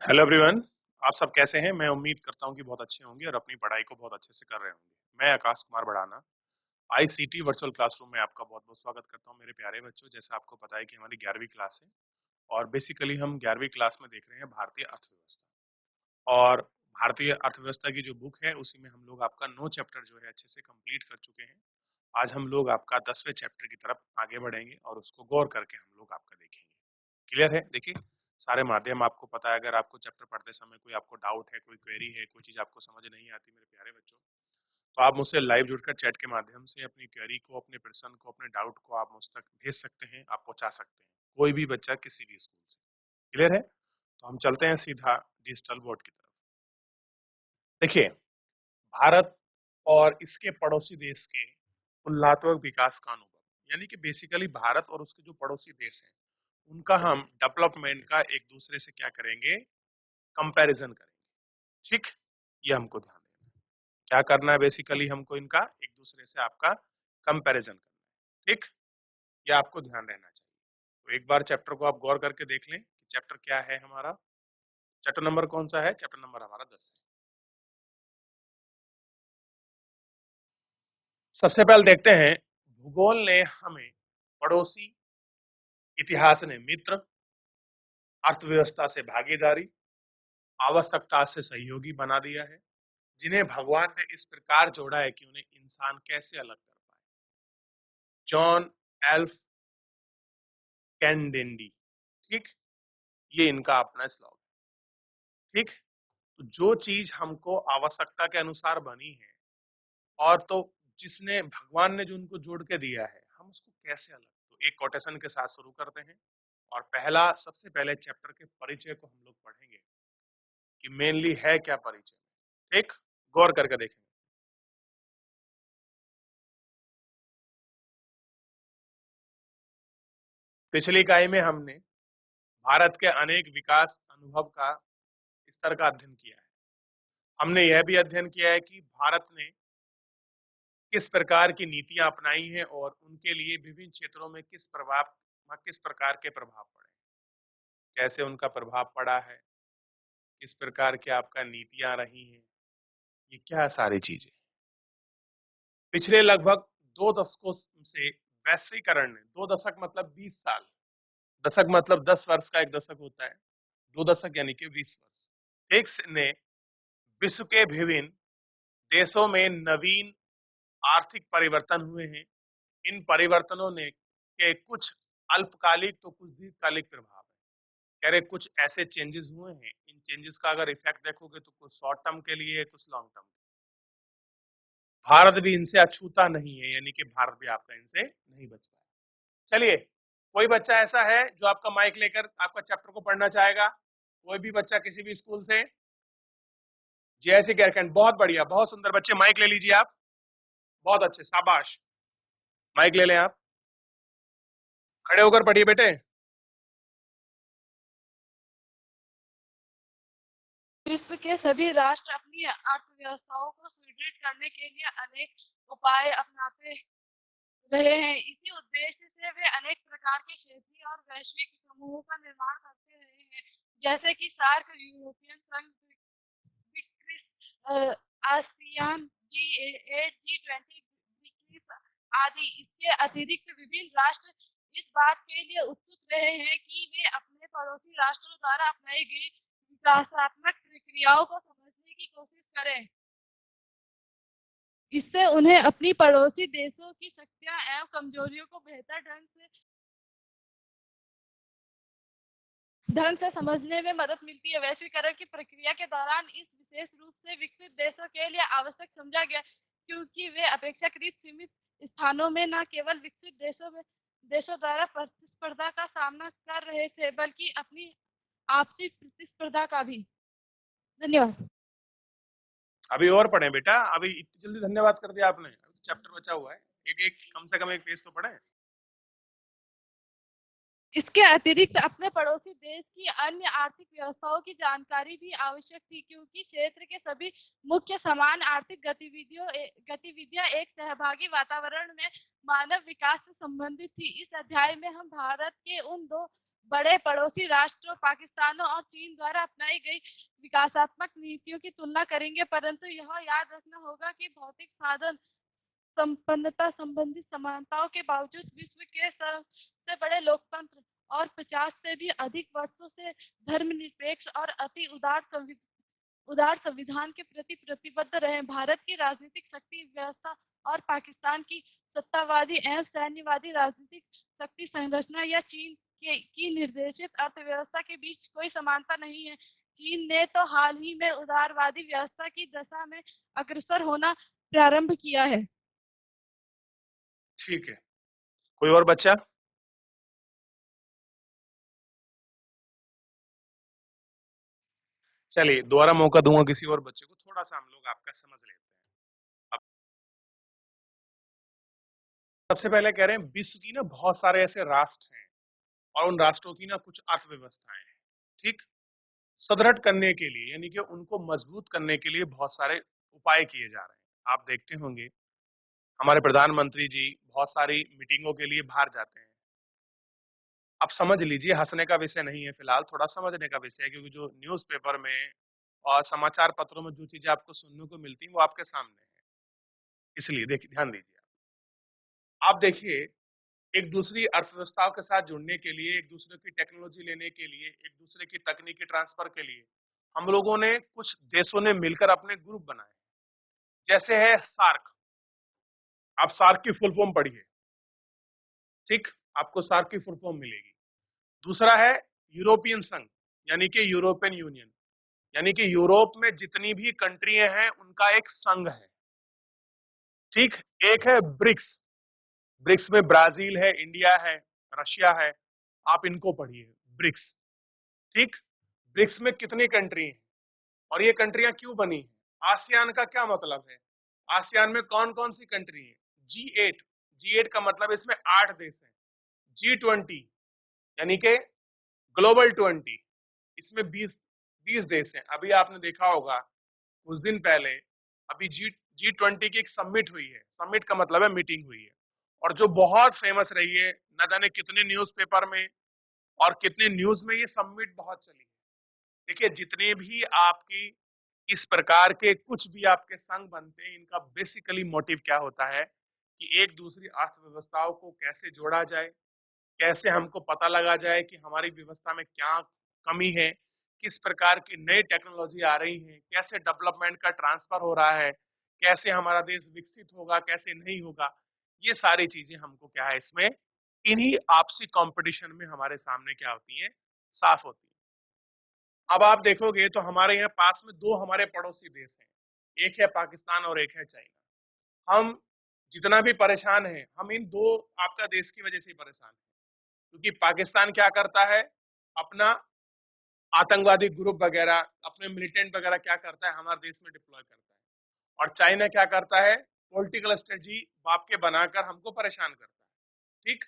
Hello everyone. आप सब कैसे हैं? मैं उम्मीद करता हूं कि बहुत अच्छे होंगे और अपनी पढ़ाई को बहुत अच्छे से कर रहे होंगे। मैं आकाश कुमार बढ़ाना आईसीटी वर्चुअल क्लासरूम में आपका बहुत बहुत स्वागत करता हूं। मेरे प्यारे बच्चों, जैसा आपको पता है कि हमारी 11वीं क्लास है और बेसिकली हम 11वीं क्लास में देख रहे हैं भारतीय अर्थव्यवस्था। और भारतीय अर्थव्यवस्था की जो बुक है उसी में हम लोग आपका 9 चैप्टर जो है अच्छे से कंप्लीट कर चुके हैं। आज हम लोग आपका 10वें चैप्टर की तरफ आगे बढ़ेंगे और उसको गौर करके हम लोग आपका देखेंगे। क्लियर है? देखिए, सारे माध्यम आपको पता है। अगर आपको चैप्टर पढ़ते समय कोई आपको डाउट है, कोई क्वेरी है, कोई चीज आपको समझ नहीं आती मेरे प्यारे बच्चों, तो आप मुझसे लाइव जुड़कर चैट के माध्यम से अपनी क्वेरी को, अपने प्रश्न को, अपने डाउट को आप मुझ तक भेज सकते हैं, आप पहुंचा सकते हैं, कोई भी बच्चा किसी भी स्कूल से। क्लियर है? तो हम चलते हैं सीधा डिजिटल बोर्ड की तरफ। देखिए, भारत और इसके पड़ोसी देश के तुलनात्मक विकास का अनुभव, यानी कि बेसिकली भारत और उसके जो पड़ोसी देश हैं उनका हम डेवलपमेंट का एक दूसरे से क्या करेंगे, कंपैरिजन करेंगे। ठीक, ये हमको ध्यान देना है। क्या करना है? बेसिकली हमको इनका एक दूसरे से आपका कंपैरिजन करना है। ठीक, ये आपको ध्यान रहना चाहिए। तो एक बार चैप्टर को आप गौर करके देख लें कि चैप्टर क्या है हमारा। चैप्टर नंबर कौन सा है? चैप्टर नंबर हमारा 10 है। सबसे पहले देखते हैं, भूगोल ने हमें पड़ोसी, इतिहास ने मित्र, अर्थव्यवस्था से भागीदारी, आवश्यकता से सहयोगी बना दिया है, जिन्हें भगवान ने इस प्रकार जोड़ा है कि उन्हें इंसान कैसे अलग कर पाए। जॉन एल्फ कैंडेंडी। ठीक, ये इनका अपना स्लॉग है। ठीक, तो जो चीज हमको आवश्यकता के अनुसार बनी है और तो जिसने भगवान ने जो उनको जोड़ के दिया है, हम उसको कैसे अलग, तो एक कोटेशन के साथ शुरू करते हैं। और पहला, सबसे पहले चैप्टर के परिचय को हम लोग पढ़ेंगे कि मेनली है क्या परिचय। ठीक, गौर करके देखेंगे। पिछली इकाई में हमने भारत के अनेक विकास अनुभव का स्तर का अध्ययन किया है। हमने यह भी अध्ययन किया है कि भारत ने किस प्रकार की नीतियां अपनाई हैं और उनके लिए विभिन्न क्षेत्रों में किस प्रकार के प्रभाव पड़े, कैसे उनका प्रभाव पड़ा है, किस प्रकार की आपका नीतियां रही हैं, ये क्या सारी चीजें। पिछले लगभग 2 दशकों से वैश्वीकरण ने, 2 दशक मतलब 20 साल, दशक मतलब 10 वर्ष का एक दशक होता है, 2 दशक यानी कि 20 वर्ष, एक ने विश्व के विभिन्न देशों में नवीन आर्थिक परिवर्तन हुए हैं। इन परिवर्तनों ने के कुछ अल्पकालिक तो कुछ दीर्घकालिक प्रभाव है। कह रहे कुछ ऐसे चेंजेस हुए हैं, इन चेंजेस का अगर इफेक्ट देखोगे तो कुछ शॉर्ट टर्म के लिए है, कुछ लॉन्ग टर्म। भारत भी इनसे अछूता नहीं है, यानी कि भारत भी आपका इनसे नहीं बच पाया। चलिए, कोई बच्चा ऐसा है जो आपका माइक लेकर आपका चैप्टर को पढ़ना चाहेगा? कोई भी बच्चा किसी भी स्कूल से? जैसे गैरकैंड, बहुत बढ़िया, बहुत सुंदर बच्चे, माइक ले लीजिए आप। बहुत अच्छे, शाबाश। माइक ले लें आप, खड़े होकर पढ़िए बेटे। विश्व के सभी राष्ट्र अपनी अर्थव्यवस्थाओं को सुदृढ़ करने के लिए अनेक उपाय अपनाते रहे हैं। इसी उद्देश्य से वे अनेक प्रकार के क्षेत्रीय और वैश्विक समूहों का निर्माण करते रहे हैं, जैसे कि सार्क, यूरोपियन संघ, BRICS, ASEAN, G8, G20, BRICS आदि। इसके अतिरिक्त विभिन्न राष्ट्र इस बात के लिए उत्सुक रहे हैं कि वे अपने पड़ोसी राष्ट्रों द्वारा अपनाई गई विकासात्मक प्रक्रियाओं को समझने की कोशिश करें। इससे उन्हें अपनी पड़ोसी देशों की शक्तियां एवं कमजोरियों को बेहतर ढंग से समझने में मदद मिलती है। वैश्वीकरण की प्रक्रिया के दौरान इस विशेष रूप से विकसित देशों के लिए आवश्यक समझा गया, क्योंकि वे अपेक्षाकृत सीमित स्थानों में न केवल विकसित देशों द्वारा प्रतिस्पर्धा का सामना कर रहे थे, बल्कि अपनी आपसी प्रतिस्पर्धा का भी। धन्यवाद। अभी और पढ़े बेटा, अभी इतनी जल्दी धन्यवाद कर दिया आपने, अभी तो चैप्टर बचा हुआ है। एक एक कम से कम एक पेज तो पढ़े। इसके अतिरिक्त अपने पड़ोसी देश की अन्य आर्थिक व्यवस्थाओं की जानकारी भी आवश्यक थी, क्योंकि क्षेत्र के सभी मुख्य समान आर्थिक गतिविधियां एक सहभागी वातावरण में मानव विकास से संबंधित थी। इस अध्याय में हम भारत के उन दो बड़े पड़ोसी राष्ट्रों पाकिस्तान और चीन द्वारा अपनाई गई विकासात्मक नीतियों की तुलना करेंगे, परंतु यह याद रखना होगा कि भौतिक साधन संपन्नता संबंधी समानताओं के बावजूद विश्व के सबसे बड़े लोकतंत्र और 50 से भी अधिक वर्षों से धर्मनिरपेक्ष और अति उदार संविधान के प्रति प्रतिबद्ध रहे। भारत की राजनीतिक शक्ति व्यवस्था और पाकिस्तान की सत्तावादी एवं सैन्यवादी राजनीतिक शक्ति संरचना या चीन की निर्देशित अर्थव्यवस्था के बीच कोई समानता नहीं है। चीन ने तो हाल ही में उदारवादी व्यवस्था की दशा में अग्रसर होना प्रारंभ किया है। ठीक है, कोई और बच्चा? चलिए दोबारा मौका दूंगा किसी और बच्चे को, थोड़ा सा हम लोग आपका समझ लेते हैं। अब सबसे पहले कह रहे हैं विश्व की ना बहुत सारे ऐसे राष्ट्र हैं और उन राष्ट्रों की ना कुछ अर्थव्यवस्थाएं हैं, ठीक। सुदृढ़ करने के लिए यानी कि उनको मजबूत करने के लिए बहुत सारे उपाय किए जा रहे हैं। आप देखते होंगे हमारे प्रधानमंत्री जी बहुत सारी मीटिंगों के लिए बाहर जाते हैं। आप समझ लीजिए, हंसने का विषय नहीं है फिलहाल, थोड़ा समझने का विषय है, क्योंकि जो न्यूज़पेपर में और समाचार पत्रों में जो चीजें आपको सुनने को मिलती हैं वो आपके सामने है, इसलिए देखिए ध्यान दीजिए। आप देखिए एक दूसरी अर्थव्यवस्थाओं के साथ जुड़ने के लिए, एक दूसरे की टेक्नोलॉजी लेने के लिए, एक दूसरे की तकनीकी ट्रांसफर के लिए हम लोगों ने कुछ देशों ने मिलकर अपने ग्रुप बनाए, जैसे है सार्क। आप सार्क की फुल फॉर्म पढ़िए, ठीक, आपको सार्क की फुल फॉर्म मिलेगी। दूसरा है यूरोपियन संघ, यानी कि यूरोपियन यूनियन, यानी कि यूरोप में जितनी भी कंट्रियां हैं उनका एक संघ है, ठीक। एक है ब्रिक्स, ब्रिक्स में ब्राजील है, इंडिया है, रशिया है, आप इनको पढ़िए ब्रिक्स, ठीक। ब्रिक्स में कितनी कंट्री हैं और ये कंट्रियां क्यों बनी हैं? आसियान का क्या मतलब है? आसियान में कौन कौन सी कंट्री है? G8, G8 का मतलब इसमें 8 देश हैं। G20 यानी कि ग्लोबल 20, इसमें 20 देश हैं। अभी आपने देखा होगा कुछ दिन पहले अभी G20 की एक समिट हुई है, समिट का मतलब है मीटिंग हुई है, और जो बहुत फेमस रही है, न जाने कितने न्यूज़पेपर में और कितने न्यूज में ये समिट बहुत चली है। देखिए जितने भी आपकी इस प्रकार के कुछ भी आपके संघ बनते हैं, इनका बेसिकली मोटिव क्या होता है कि एक दूसरी अर्थव्यवस्थाओं को कैसे जोड़ा जाए, कैसे हमको पता लगा जाए कि हमारी व्यवस्था में क्या कमी है, किस प्रकार की नई टेक्नोलॉजी आ रही है, कैसे डेवलपमेंट का ट्रांसफर हो रहा है, कैसे हमारा देश विकसित होगा, कैसे नहीं होगा। ये सारी चीजें हमको क्या है इसमें इन्हीं आपसी कंपटीशन में हमारे सामने क्या होती हैं, साफ होती है। अब आप देखोगे तो हमारे यहाँ पास में दो हमारे पड़ोसी देश हैं, एक है पाकिस्तान और एक है चाइना। हम जितना भी परेशान हैं, हम इन दो आपका देश की वजह से ही परेशान हैं, क्योंकि पाकिस्तान क्या करता है, अपना आतंकवादी ग्रुप वगैरह, अपने मिलिटेंट वगैरह क्या करता है, हमारे देश में डिप्लॉय करता है। और चाइना क्या करता है, पॉलिटिकल स्ट्रेटजी बाप के बनाकर हमको परेशान करता है, ठीक।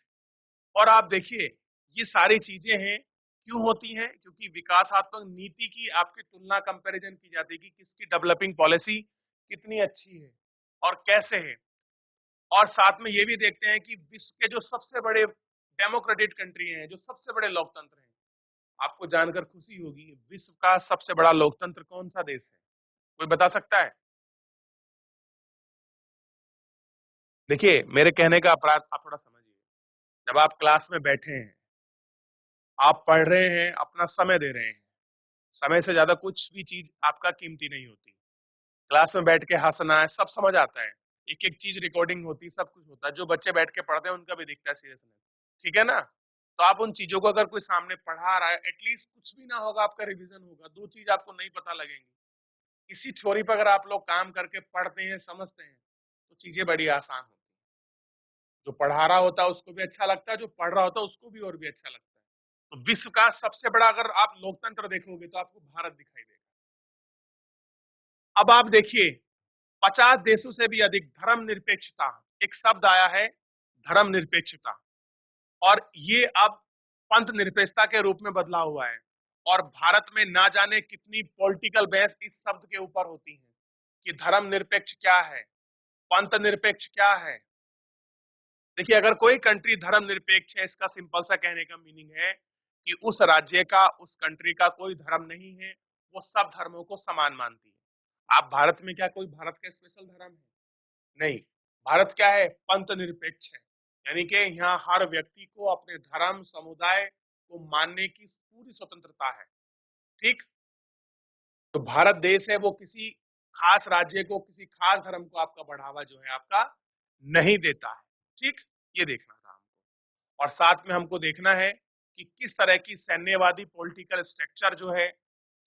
और आप देखिए ये सारी चीजें हैं, क्यों होती हैं? क्योंकि विकासात्मक नीति की आपकी तुलना कंपैरिजन की जाती है कि किसकी डेवलपिंग पॉलिसी कितनी अच्छी है और कैसे है। और साथ में ये भी देखते हैं कि विश्व के जो सबसे बड़े डेमोक्रेटिक कंट्री हैं, जो सबसे बड़े लोकतंत्र हैं, आपको जानकर खुशी होगी विश्व का सबसे बड़ा लोकतंत्र कौन सा देश है? कोई बता सकता है? देखिए मेरे कहने का अपराध आप थोड़ा समझिए। जब आप क्लास में बैठे हैं, आप पढ़ रहे हैं, अपना समय दे रहे हैं, समय से ज्यादा कुछ भी चीज आपका कीमती नहीं होती। क्लास में बैठ के हंसना है, सब समझ आता है, एक एक चीज रिकॉर्डिंग होती है, सब कुछ होता है, जो बच्चे बैठ के पढ़ते हैं उनका भी दिखता है सीरियसनेस, ठीक है ना। तो आप उन चीजों को अगर कोई सामने पढ़ा रहा है, एटलीस्ट कुछ भी ना होगा, आपका रिवीजन होगा, दो चीज आपको नहीं पता लगेंगी। इसी थ्योरी पर अगर आप लोग काम करके पढ़ते हैं, समझते हैं, तो चीजें बड़ी आसान होती है। जो पढ़ा रहा होता है उसको भी अच्छा लगता है, जो पढ़ रहा होता है उसको भी और भी अच्छा लगता है। तो विश्व का सबसे बड़ा अगर आप लोकतंत्र देखोगे तो आपको भारत दिखाई देगा। अब आप देखिए 50 देशों से भी अधिक धर्मनिरपेक्षता, एक शब्द आया है धर्मनिरपेक्षता, और ये अब पंथ निरपेक्षता के रूप में बदला हुआ है। और भारत में ना जाने कितनी पॉलिटिकल बहस इस शब्द के ऊपर होती है कि धर्मनिरपेक्ष क्या है, पंथ निरपेक्ष क्या है। देखिए अगर कोई कंट्री धर्मनिरपेक्ष है, इसका सिंपल सा कहने का मीनिंग है कि उस राज्य का, उस कंट्री का कोई धर्म नहीं है, वो सब धर्मों को समान मानती है। आप भारत में क्या कोई भारत का स्पेशल धर्म है? नहीं। भारत क्या है? पंथ निरपेक्ष है। यानी कि यहाँ हर व्यक्ति को अपने धर्म, समुदाय को मानने की पूरी स्वतंत्रता है। ठीक? तो भारत देश है वो किसी खास राज्य को, किसी खास धर्म को आपका बढ़ावा जो है आपका नहीं देता है। ठीक? ये देखना था हमको। और साथ में हमको देखना है कि किस तरह की सैन्यवादी पॉलिटिकल स्ट्रक्चर जो है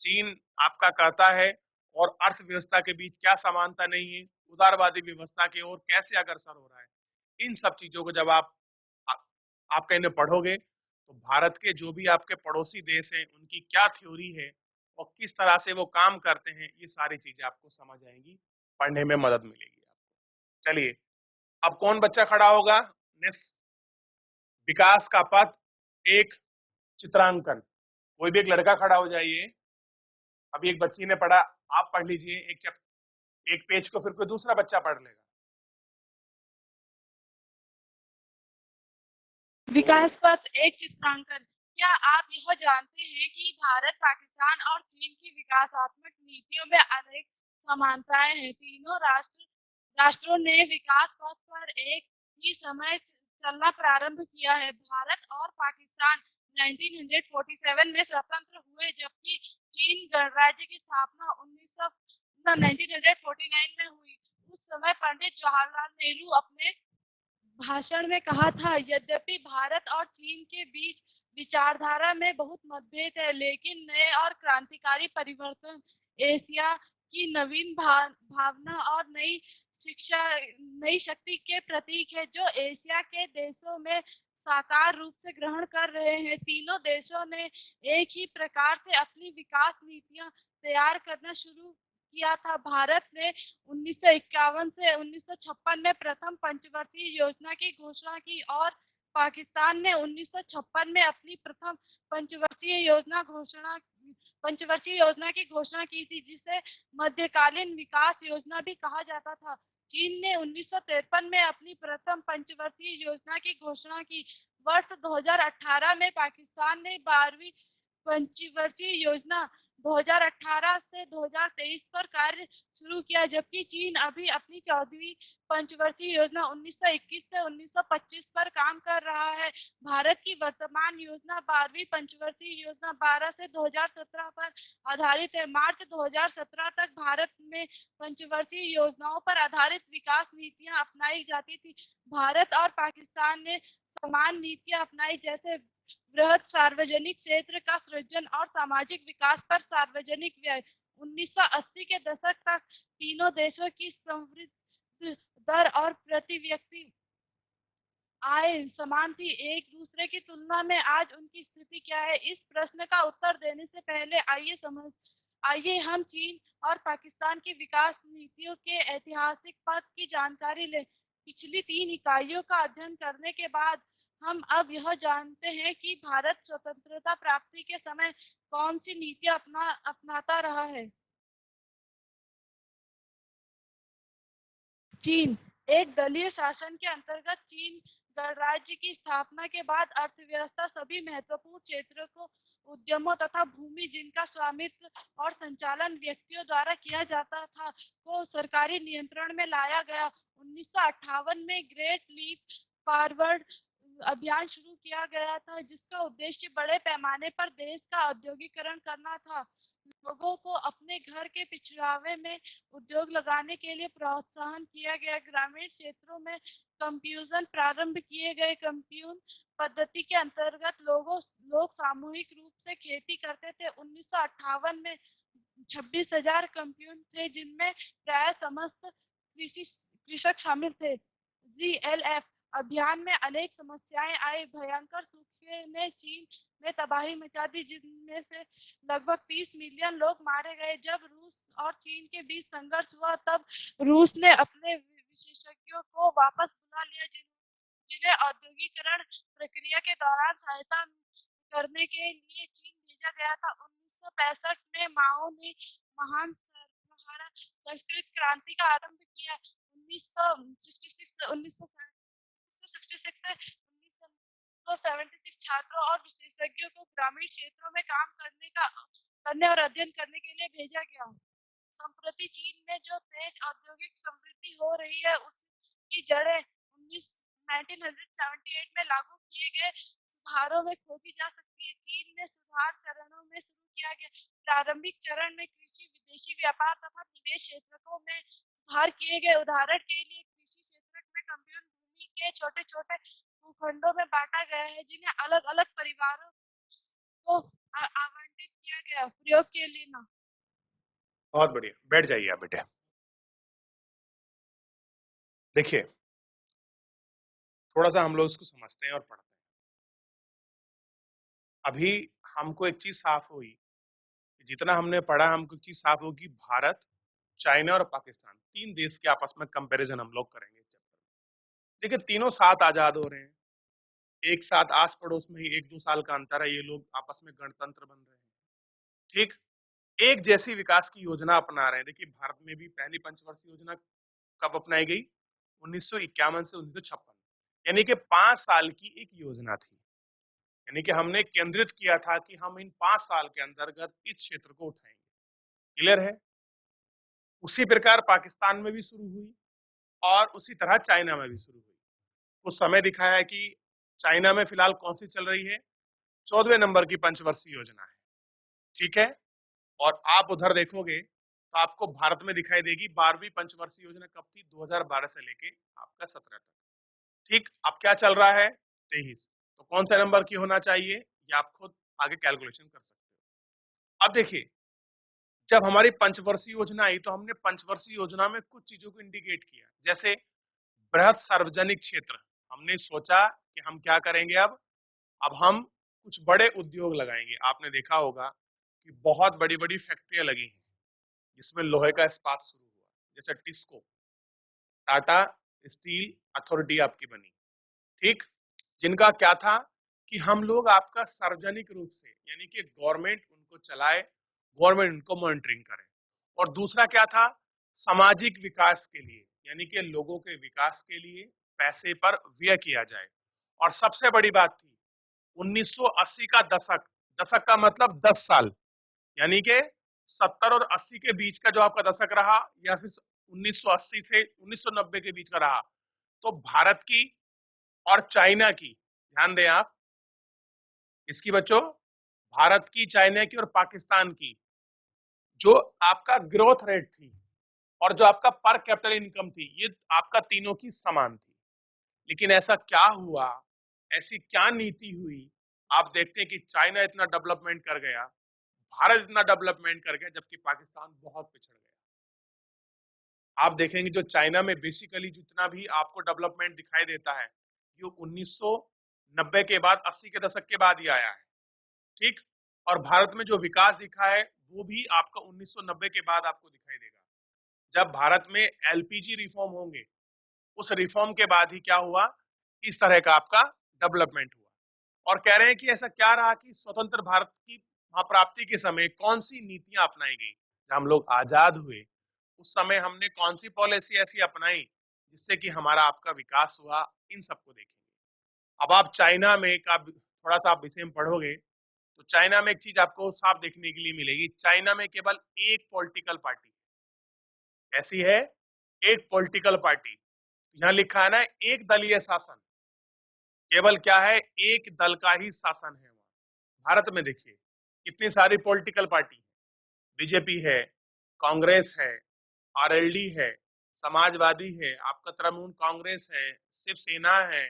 चीन आपका करता है और अर्थव्यवस्था के बीच क्या समानता नहीं है, उदारवादी व्यवस्था की ओर कैसे अग्रसर हो रहा है। इन सब चीजों को जब आ, आप कहीं पढ़ोगे तो भारत के जो भी आपके पड़ोसी देश हैं उनकी क्या थ्योरी है और किस तरह से वो काम करते हैं, ये सारी चीजें आपको समझ आएंगी, पढ़ने में मदद मिलेगी आपको। चलिए, अब कौन बच्चा खड़ा होगा? नेक्स्ट, विकास का पथ, एक चित्रांकन। कोई भी एक लड़का खड़ा हो जाइए। अभी एक बच्ची ने पढ़ा, आप पढ़ लीजिए एक पेज को, फिर कोई दूसरा बच्चा पढ़ लेगा। विकास पथ एक चित्रांकन। क्या आप यह जानते हैं कि भारत, पाकिस्तान और चीन की विकासात्मक नीतियों में अनेक समानताएं हैं? तीनों राष्ट्रों ने विकास पथ पर एक ही समय चलना प्रारंभ किया है। भारत और पाकिस्तान 1947 में स्वतंत्र हुए, जबकि चीन गणराज्य की स्थापना 1949 में हुई। उस समय पंडित जवाहरलाल नेहरू अपने भाषण में कहा था, यद्यपि भारत और चीन के बीच विचारधारा में बहुत मतभेद है, लेकिन नए और क्रांतिकारी परिवर्तन एशिया की नवीन भावना और नई शक्ति के प्रतीक है, जो एशिया के देशों में साकार रूप से ग्रहण कर रहे हैं। तीनों देशों ने एक ही प्रकार से अपनी विकास नीतियां तैयार करना शुरू किया था। भारत ने 1951 से 1956 में प्रथम पंचवर्षीय योजना की घोषणा की और पाकिस्तान ने 1956 में अपनी प्रथम पंचवर्षीय योजना की घोषणा की थी, जिसे मध्यकालीन विकास योजना भी कहा जाता था। चीन ने 1953 में अपनी प्रथम पंचवर्षीय योजना की घोषणा की। वर्ष 2018 में पाकिस्तान ने 12वीं पंचवर्षीय योजना 2018 से 2023 पर कार्य शुरू किया, जबकि चीन अभी अपनी 14वीं पंचवर्षीय योजना 1921 से 1925 पर काम कर रहा है। भारत की वर्तमान योजना 12वीं पंचवर्षीय योजना 12 से 2017 पर आधारित है। मार्च 2017 तक भारत में पंचवर्षीय योजनाओं पर आधारित विकास नीतियां अपनाई जाती थी। भारत और पाकिस्तान ने समान नीतियां अपनाई, जैसे बृहत सार्वजनिक क्षेत्र का सृजन और सामाजिक विकास पर सार्वजनिक व्यय। 1980 के दशक तक तीनों देशों की समृद्धि दर और प्रति व्यक्ति आय समान थी। एक दूसरे की तुलना में आज उनकी स्थिति क्या है? इस प्रश्न का उत्तर देने से पहले आइए हम चीन और पाकिस्तान की विकास नीतियों के ऐतिहासिक पथ की जानकारी लें। पिछली 3 इकाइयों का अध्ययन करने के बाद हम अब यह जानते हैं कि भारत स्वतंत्रता प्राप्ति के समय कौन सी नीतियां अपनाता रहा है। चीन एक दलीय शासन के अंतर्गत चीन गणराज्य की स्थापना के बाद अर्थव्यवस्था सभी महत्वपूर्ण क्षेत्रों को उद्यमों तथा भूमि जिनका स्वामित्व और संचालन व्यक्तियों द्वारा किया जाता था को सरकारी नियंत्रण में लाया गया। 1958 में ग्रेट लीप फॉरवर्ड अभियान शुरू किया गया था, जिसका उद्देश्य बड़े पैमाने पर देश का औद्योगिकरण करना था। लोगों को अपने घर के पिछड़ावे में उद्योग लगाने के लिए प्रोत्साहन किया गया। ग्रामीण क्षेत्रों में कंप्यूजन प्रारंभ किए गए। कंप्यून पद्धति के अंतर्गत लोग सामूहिक रूप से खेती करते थे। 1958 में 26,000 कंप्यून थे, जिनमें प्राय समस्त कृषक शामिल थे। GLF अभियान में अनेक समस्याएं आई। भयंकर सूखे ने चीन में तबाही मचा दी, जिनमें से लगभग 30 मिलियन लोग मारे गए। जब रूस और चीन के बीच संघर्ष हुआ, तब रूस ने अपने विशेषज्ञों को वापस बुला लिया, जिन्हें औद्योगिकरण प्रक्रिया के दौरान सहायता करने के लिए चीन भेजा गया था। 1965 में माओ ने महान संस्कृत क्रांति का आरंभ किया। 1966 से 1966 से 276 छात्रों और विशेषज्ञों को ग्रामीण क्षेत्रों में काम करने और अध्ययन करने के लिए भेजा गया। संप्रति चीन में जो तेज औद्योगिक समृद्धि हो रही है, उसकी जड़ें 1978 में लागू किए गए सुधारों में खोजी जा सकती है। चीन में सुधार चरणों में शुरू किया गया। प्रारंभिक चरण में कृषि, विदेशी व्यापार तथा निवेश क्षेत्रों में सुधार किए गए। उदाहरण के लिए कृषि क्षेत्र में कम्प्यून भूमि के छोटे-छोटे भूखंडों में बांटा गया है, जिन्हें अलग-अलग परिवारों को आवंटित किया गया प्रयोग के लिए ना। बहुत बढ़िया, बैठ जाइए आप बेटे। देखिए, थोड़ा सा हम लोग इसको समझते हैं और पढ़ते हैं। अभी हमको एक चीज साफ हुई, जितना हमने पढ़ा हमको एक चीज साफ होगी, भारत, चाइना और पाकिस्तान, तीन देश के आपस में कंपैरिजन हम लोग करेंगे इस चैप्टर में। देखिए, तीनों साथ आजाद हो रहे हैं, एक साथ आस पड़ोस में ही 1-2 साल का अंतर है, ये लोग आपस में गणतंत्र बन रहे हैं, ठीक। एक जैसी विकास की योजना अपना रहे हैं। देखिए, भारत में भी पहली पंचवर्षीय योजना कब अपनाई गई? 1951 से 1956, यानी कि 5 साल की एक योजना थी। यानी कि हमने केंद्रित किया था कि हम इन 5 साल के अंतर्गत इस क्षेत्र को उठाएंगे। क्लियर है? उसी प्रकार पाकिस्तान में भी शुरू हुई और उसी तरह चाइना में भी शुरू हुई। कुछ समय दिखाया है कि चाइना में फिलहाल कौन सी चल रही है? 14वें नंबर की पंचवर्षीय योजना है, ठीक है। और आप उधर देखोगे तो आपको भारत में दिखाई देगी 12वीं पंचवर्षीय योजना कब थी? 2012 से लेके आपका 17 तक, ठीक। अब क्या चल रहा है? 23। तो कौन सा नंबर की होना चाहिए, ये आप खुद आगे कैलकुलेशन कर सकते हो। अब देखिए, जब हमारी पंचवर्षीय योजना आई तो हमने पंचवर्षीय योजना में कुछ चीजों को इंडिकेट किया, जैसे बृहद सार्वजनिक क्षेत्र। हमने सोचा कि हम क्या करेंगे, अब हम कुछ बड़े उद्योग लगाएंगे। आपने देखा होगा कि बहुत बड़ी बड़ी फैक्ट्रियां लगी हैं जिसमें लोहे का इस्पात शुरू हुआ, जैसे टिस्को, टाटा स्टील अथॉरिटी आपकी बनी, ठीक। जिनका क्या था कि हम लोग आपका सार्वजनिक रूप से, यानी कि गवर्नमेंट उनको चलाए, गवर्नमेंट उनको मॉनिटरिंग करे। और दूसरा क्या था? सामाजिक विकास के लिए, यानी कि लोगों के विकास के लिए पैसे पर व्यय किया जाए। और सबसे बड़ी बात थी 1980 का दशक, दशक का मतलब 10 साल, यानी कि 70 और 80 के बीच का जो आपका दशक रहा, या फिर 1980 से 1990 के बीच का रहा, तो भारत की और चाइना की, ध्यान दें आप इसकी बच्चों, भारत की, चाइना की और पाकिस्तान की जो आपका ग्रोथ रेट थी और जो आपका पर कैपिटल इनकम थी, ये आपका तीनों की समान थी। लेकिन ऐसा क्या हुआ, ऐसी क्या नीति हुई, आप देखते हैं कि चाइना इतना डेवलपमेंट कर गया, भारत इतना डेवलपमेंट कर गया, जबकि पाकिस्तान बहुत पिछड़ गया। आप देखेंगे जो चाइना में बेसिकली जितना भी आपको डेवलपमेंट दिखाई देता है, ये 1990 के बाद, 80 के दशक के बाद ही आया है, ठीक। और भारत में जो विकास दिखा है वो भी आपका 1990 के बाद आपको दिखाई देगा, जब भारत में एलपीजी रिफॉर्म होंगे, उस रिफॉर्म के बाद ही क्या हुआ, इस तरह का आपका डेवलपमेंट हुआ। और कह रहे हैं कि ऐसा क्या रहा कि स्वतंत्र भारत की प्राप्ति के समय कौन सी नीतियां अपनाई गई, जब हम लोग आजाद हुए उस समय हमने कौन सी पॉलिसी ऐसी अपनाई जिससे कि हमारा आपका विकास हुआ, इन सबको देखेंगे। अब आप चाइना में का थोड़ा सा आप विषय में पढ़ोगे तो चाइना में एक चीज आपको साफ देखने के लिए मिलेगी, चाइना में केवल एक पॉलिटिकल पार्टी ऐसी है, एक पॉलिटिकल पार्टी, यहाँ लिखा है ना एक दलीय शासन, केवल क्या है, एक दल का ही शासन है वहां। भारत में देखिए कितनी सारी पॉलिटिकल पार्टी, बीजेपी है, कांग्रेस है, आरएलडी है, समाजवादी है, आपका तृणमूल कांग्रेस है, शिवसेना है,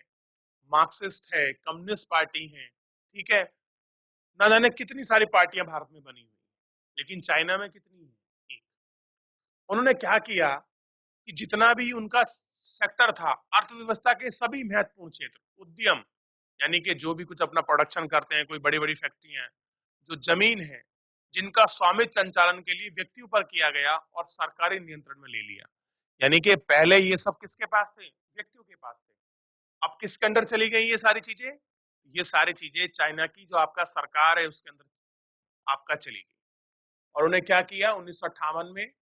मार्क्सिस्ट है, कम्युनिस्ट पार्टी है, ठीक है। ना जाने कितनी सारी पार्टियां भारत में बनी हुई, लेकिन चाइना में कितनी है? एक। उन्होंने क्या किया कि जितना भी उनका सेक्टर था, अर्थव्यवस्था के सभी महत्वपूर्ण क्षेत्र, उद्यम, यानी कि जो भी कुछ अपना प्रोडक्शन करते हैं, कोई बड़ी बड़ी फैक्ट्रियां, जो जमीन है, जिनका स्वामित्व संचालन के लिए व्यक्तियों पर किया गया और सरकारी नियंत्रण में ले लिया। यानी कि पहले ये सब किसके पास थे? व्यक्तियों के पास थे। अब किसके अंदर चली गई ये सारी चीजें? ये सारी चीजें चाइना की जो आपका सरकार है उसके अंदर आपका चली गई। और उन्हें क्या किया, 1958 में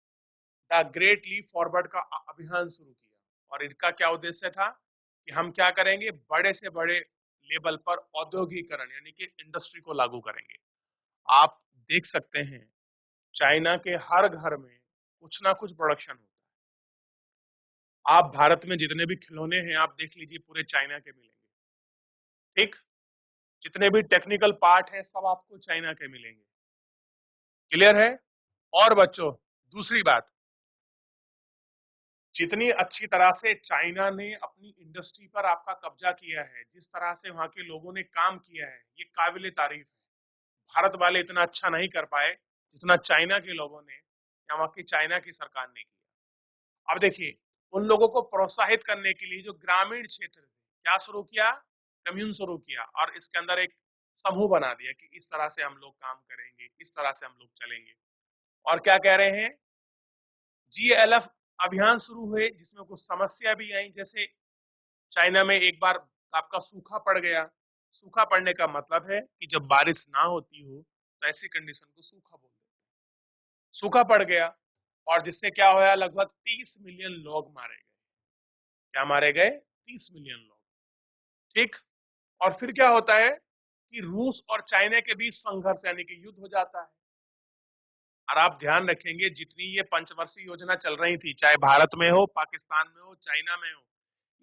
द ग्रेट लीप फॉरवर्ड का अभियान शुरू किया। और इनका क्या उद्देश्य था कि हम क्या करेंगे, बड़े से बड़े लेवल पर औद्योगिकरण यानी कि इंडस्ट्री को लागू करेंगे। आप देख सकते हैं चाइना के हर घर में कुछ ना कुछ प्रोडक्शन होता है। आप भारत में जितने भी खिलौने हैं आप देख लीजिए पूरे चाइना के मिलेंगे। ठीक, जितने भी टेक्निकल पार्ट हैं सब आपको चाइना के मिलेंगे। क्लियर है? और बच्चों, दूसरी बात, जितनी अच्छी तरह से चाइना ने अपनी इंडस्ट्री पर आपका कब्जा किया है, जिस तरह से वहां के लोगों ने काम किया है, ये काबिले तारीफ है। भारत वाले इतना अच्छा नहीं कर पाए जितना चाइना के लोगों ने या वहां की चाइना की सरकार ने किया। अब देखिए, उन लोगों को प्रोत्साहित करने के लिए जो ग्रामीण क्षेत्र थे, क्या शुरू किया? कम्यून शुरू किया और इसके अंदर एक समूह बना दिया कि इस तरह से हम लोग काम करेंगे, इस तरह से हम लोग चलेंगे। और क्या कह रहे हैं? जीएलएफ अभियान शुरू हुए जिसमें कुछ समस्या भी आई, जैसे चाइना में एक बार आपका सूखा पड़ गया। सूखा पड़ने का मतलब है कि जब बारिश ना होती हो तो ऐसी कंडीशन को सूखा बोलते हैं। सूखा पड़ गया और जिससे क्या होया, लगभग 30 मिलियन लोग मारे गए। क्या मारे गए? 30 मिलियन लोग। ठीक, और फिर क्या होता है कि रूस और चाइना के बीच संघर्ष यानी कि युद्ध हो जाता है। और आप ध्यान रखेंगे जितनी ये पंचवर्षीय योजना चल रही थी, चाहे भारत में हो, पाकिस्तान में हो, चाइना में हो,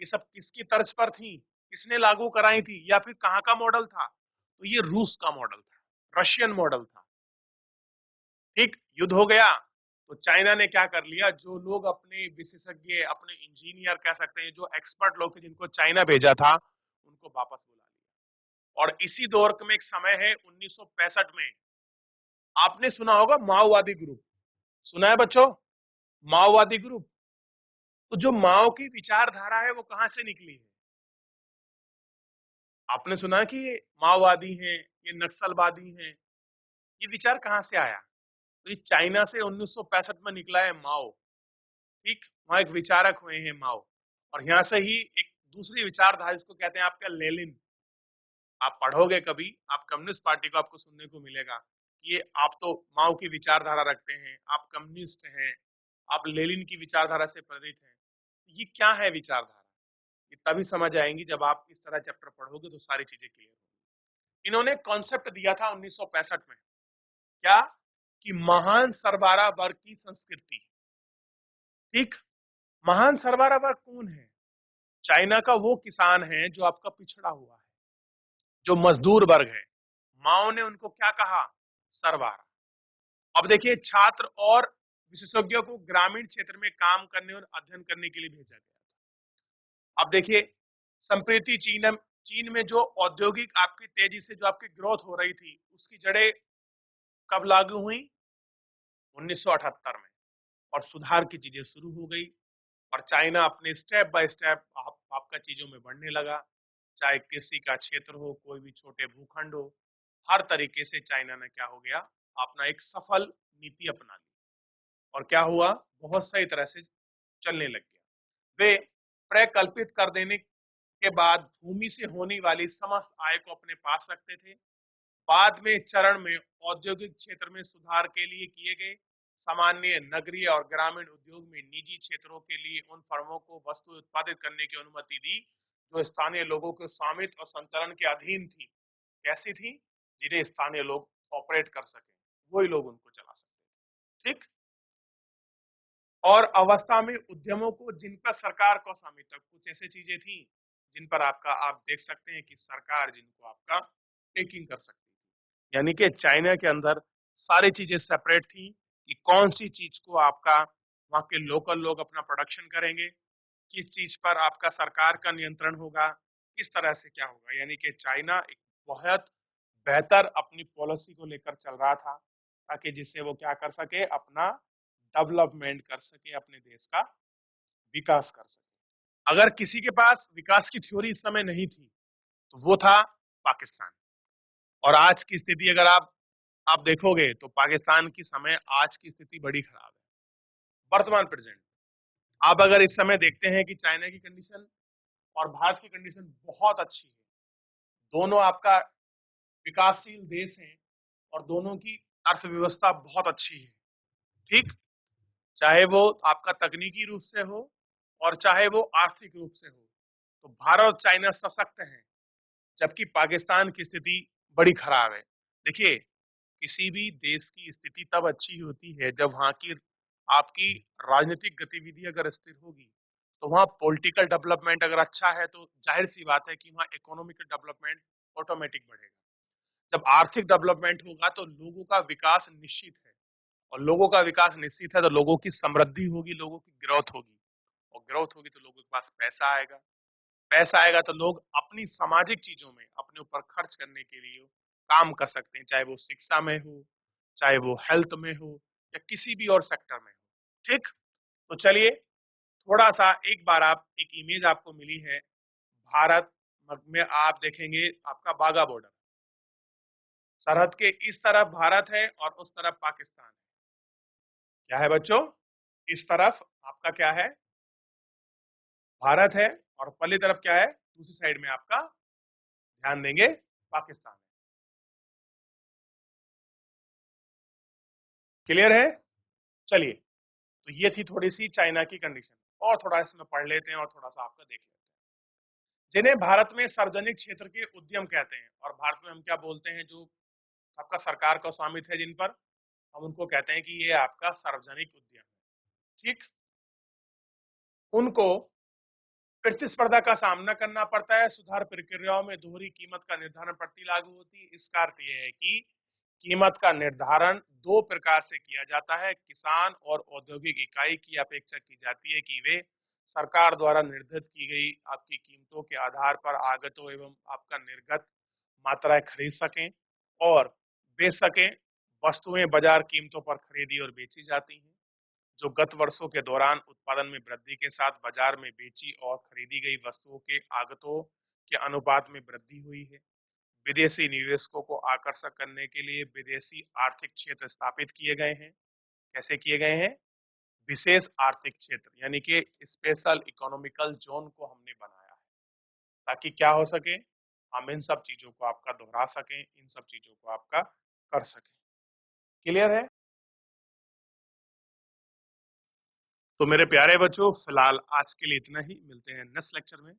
ये सब किसकी तर्ज पर थी? किसने लागू कराई थी या फिर कहां का मॉडल था? तो ये रूस का मॉडल था, रशियन मॉडल था। ठीक, युद्ध हो गया तो चाइना ने क्या कर लिया, जो लोग अपने विशेषज्ञ, अपने इंजीनियर कह सकते हैं, जो एक्सपर्ट लोग थे जिनको चाइना भेजा था, उनको वापस बुला लिया। और इसी दौर में एक समय है 1965 में, आपने सुना होगा माओवादी ग्रुप। सुना है बच्चों? माओवादी ग्रुप। तो जो माओ की विचारधारा है वो कहां से निकली है? आपने सुना कि ये माओवादी हैं, ये नक्सलवादी हैं, ये विचार कहां से आया? तो ये चाइना से 1965 में निकला है माओ। ठीक, वहां एक विचारक हुए हैं माओ, और यहां से ही एक दूसरी विचारधारा जिसको कहते हैं आपका लेनिन। आप पढ़ोगे कभी, आप कम्युनिस्ट पार्टी को आपको सुनने को मिलेगा कि ये आप तो माओ की विचारधारा रखते हैं, आप कम्युनिस्ट हैं, आप लेनिन की विचारधारा से प्रेरित हैं। ये क्या है विचारधारा? ये तभी समझ आएंगी जब आप इस तरह चैप्टर पढ़ोगे तो सारी चीजें क्लियर होंगी। इन्होंने कॉन्सेप्ट दिया था 1965 में, क्या? कि महान सरबारा वर्ग की संस्कृति। ठीक, महान सरबारा वर्ग कौन है? चाइना का वो किसान है जो आपका पिछड़ा हुआ है, जो मजदूर वर्ग है। माओ ने उनको क्या कहा? सरबारा। अब देखिए, छात्र और विशेषज्ञों को ग्रामीण क्षेत्र में काम करने और अध्ययन करने के लिए भेजा गया। अब देखिए, संप्रति चीन में जो औद्योगिक आपकी तेजी से जो आपकी ग्रोथ हो रही थी, उसकी जड़ें कब लागू हुई? 1978 में। और सुधार की चीजें शुरू हो गई और चाइना अपने स्टेप बाय स्टेप आपका चीजों में बढ़ने लगा। चाहे कृषि का क्षेत्र हो, कोई भी छोटे भूखंड हो, हर तरीके से चाइना ने क्या हो गया, अपना एक सफल नीति अपना ली। और क्या हुआ, बहुत सही तरह से चलने लग गया। वे प्रकल्पित कर देने के बाद भूमि से होने वाली समस्त आय को अपने पास रखते थे। बाद में चरण में औद्योगिक क्षेत्र में सुधार के लिए किए गए। सामान्य नगरीय और ग्रामीण उद्योग में निजी क्षेत्रों के लिए उन फर्मों को वस्तु उत्पादित करने की अनुमति दी जो स्थानीय लोगों के स्वामित्व और संचालन के अधीन थी। कैसी थी? जिन्हें स्थानीय लोग ऑपरेट कर सके, वही लोग उनको चला सकते। ठीक, और अवस्था में उद्यमों को जिन पर सरकार को स्वामित्व, कुछ ऐसी चीजें थी जिन पर आपका आप देख सकते हैं कि सरकार जिनको आपका टेकिंग कर सकती थी। यानी कि चाइना के अंदर सारी चीजें सेपरेट थी कि कौन सी चीज को आपका वहां के लोकल लोग अपना प्रोडक्शन करेंगे, किस चीज पर आपका सरकार का नियंत्रण होगा, किस तरह से क्या होगा। यानी कि चाइना एक बहुत बेहतर अपनी पॉलिसी को लेकर चल रहा था ताकि जिससे वो क्या कर सके, अपना डेवलपमेंट कर सके, अपने देश का विकास कर सके। अगर किसी के पास विकास की थ्योरी इस समय नहीं थी तो वो था पाकिस्तान। और आज की स्थिति अगर आप देखोगे तो पाकिस्तान की समय आज की स्थिति बड़ी खराब है, वर्तमान प्रेजेंट। आप अगर इस समय देखते हैं कि चाइना की कंडीशन और भारत की कंडीशन बहुत अच्छी है, दोनों आपका विकासशील देश हैं और दोनों की अर्थव्यवस्था बहुत अच्छी है। ठीक, चाहे वो आपका तकनीकी रूप से हो और चाहे वो आर्थिक रूप से हो, तो भारत और चाइना सशक्त हैं। जबकि पाकिस्तान की स्थिति बड़ी खराब है। देखिए, किसी भी देश की स्थिति तब अच्छी होती है जब वहाँ की आपकी राजनीतिक गतिविधि अगर स्थिर होगी, तो वहाँ पॉलिटिकल डेवलपमेंट अगर अच्छा है तो ज़ाहिर-सी बात है कि वहाँ इकोनॉमिकल डेवलपमेंट ऑटोमेटिक बढ़ेगा। जब आर्थिक डेवलपमेंट होगा तो लोगों का विकास निश्चित है, और लोगों का विकास निश्चित है तो लोगों की समृद्धि होगी, लोगों की ग्रोथ होगी, और ग्रोथ होगी तो लोगों के पास पैसा आएगा। पैसा आएगा तो लोग अपनी सामाजिक चीजों में अपने ऊपर खर्च करने के लिए काम कर सकते हैं, चाहे वो शिक्षा में हो, चाहे वो हेल्थ में हो, या किसी भी और सेक्टर में हो। ठीक, तो चलिए, थोड़ा सा एक बार आप एक इमेज आपको मिली है भारत में, आप देखेंगे आपका बाघा बॉर्डर, सरहद के इस तरफ भारत है और उस तरफ पाकिस्तान है। क्या है बच्चों? इस तरफ आपका क्या है? भारत है, और पल्ली तरफ क्या है? दूसरी साइड में आपका, ध्यान देंगे, पाकिस्तान है। क्लियर है? चलिए, तो ये थी थोड़ी सी चाइना की कंडीशन, और थोड़ा इसमें पढ़ लेते हैं और थोड़ा सा आपका देख लेते हैं। जिन्हें भारत में सार्वजनिक क्षेत्र के उद्यम कहते हैं, और भारत में हम क्या बोलते हैं, जो आपका सरकार का स्वामित्व है जिन पर, हम उनको कहते हैं कि ये आपका सार्वजनिक उद्यम है। ठीक, उनको प्रतिस्पर्धा का सामना करना पड़ता है। सुधार प्रक्रियाओं में दोहरी कीमत का निर्धारण प्रति लागू होती है। इसका अर्थ यह है कि कीमत का निर्धारण दो प्रकार से किया जाता है। किसान और औद्योगिक इकाई की अपेक्षा की जाती है कि वे सरकार द्वारा निर्धारित की गई आपकी कीमतों के आधार पर आगतों एवं आपका निर्गत मात्राएं खरीद सकें और बेच सकें। वस्तुएं बाजार कीमतों पर खरीदी और बेची जाती हैं, जो गत वर्षों के दौरान उत्पादन में वृद्धि के साथ बाजार में बेची और खरीदी गई वस्तुओं के आगतों के अनुपात में वृद्धि हुई है। विदेशी निवेशकों को आकर्षक करने के लिए विदेशी आर्थिक क्षेत्र स्थापित किए गए हैं। कैसे किए गए हैं? विशेष आर्थिक क्षेत्र, यानी कि स्पेशल इकोनॉमिकल जोन को हमने बनाया है, ताकि क्या हो सके, हम इन सब चीजों को आपका दोहरा सकें, इन सब चीजों को आपका कर सकें। क्लियर है? तो मेरे प्यारे बच्चों, फिलहाल आज के लिए इतना ही। मिलते हैं नेक्स्ट लेक्चर में।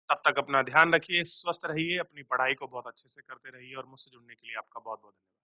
तब तक अपना ध्यान रखिए, स्वस्थ रहिए, अपनी पढ़ाई को बहुत अच्छे से करते रहिए, और मुझसे जुड़ने के लिए आपका बहुत बहुत धन्यवाद।